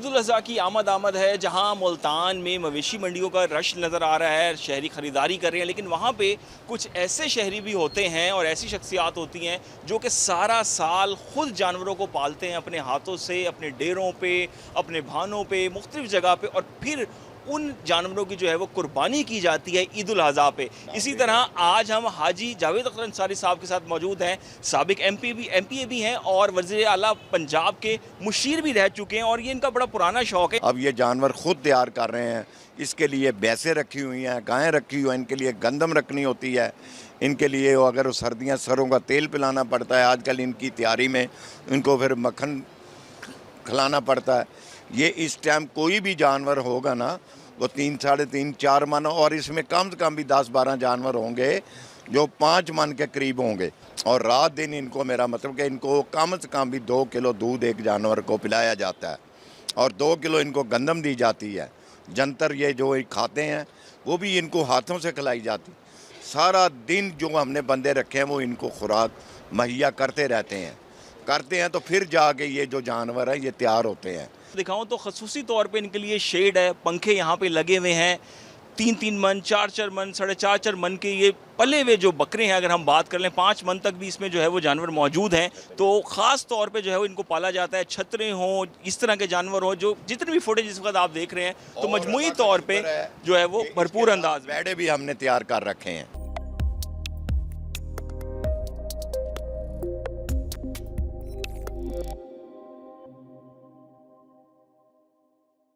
ईद उल अज़हा की आमद है, जहां मुल्तान में मवेशी मंडियों का रश नज़र आ रहा है। शहरी ख़रीदारी कर रहे हैं, लेकिन वहां पे कुछ ऐसे शहरी भी होते हैं और ऐसी शख्सियात होती हैं जो कि सारा साल ख़ुद जानवरों को पालते हैं अपने हाथों से, अपने डेरों पे, अपने भानों पे, मुख्तलिफ़ जगह पे, और फिर उन जानवरों की जो है वो कुर्बानी की जाती है ईद उल अज़हा पे। इसी तरह आज हम हाजी जावेद अख्तर अंसारी साहब के साथ मौजूद हैं। साबिक एमपीए भी हैं और वज़ीर आला पंजाब के मुशीर भी रह चुके हैं, और ये इनका बड़ा पुराना शौक़ है। अब ये जानवर खुद तैयार कर रहे हैं। इसके लिए भैंसें रखी हुई हैं, गायें रखी हुई हैं, इनके लिए गंदम रखनी होती है। इनके लिए अगर सर्दियाँ सरों का तेल पिलाना पड़ता है। आजकल इनकी तैयारी में इनको फिर मक्खन खिलाना पड़ता है। ये इस टाइम कोई भी जानवर होगा ना, वो 3, साढ़े 3, 4 मन, और इसमें कम से कम भी 10-12 जानवर होंगे जो 5 मन के करीब होंगे। और रात दिन इनको, मेरा मतलब कि इनको कम से कम भी 2 किलो दूध एक जानवर को पिलाया जाता है, और 2 किलो इनको गंदम दी जाती है। जंतर ये जो खाते हैं वो भी इनको हाथों से खिलाई जाती। सारा दिन जो हमने बंदे रखे हैं वो इनको खुराक मुहैया करते रहते हैं, तो फिर जाके ये जो जानवर हैं ये तैयार होते हैं। दिखाऊं तो खसूसी तौर पे इनके लिए शेड है, पंखे यहाँ पे लगे हुए हैं। 3-3 मन, 4-4 मन, 4.5 मन के ये पले हुए जो बकरे हैं, अगर हम बात कर लें 5 मन तक भी इसमें जो है वो जानवर मौजूद हैं। तो ख़ास तौर पे जो है वो इनको पाला जाता है। छतरे हों, इस तरह के जानवर हों, जो जितने भी फुटेज इस वक्त आप देख रहे हैं, तो मजमूई तौर पे जो है वो भरपूर अंदाज में बेड़े भी हमने तैयार कर रखे हैं।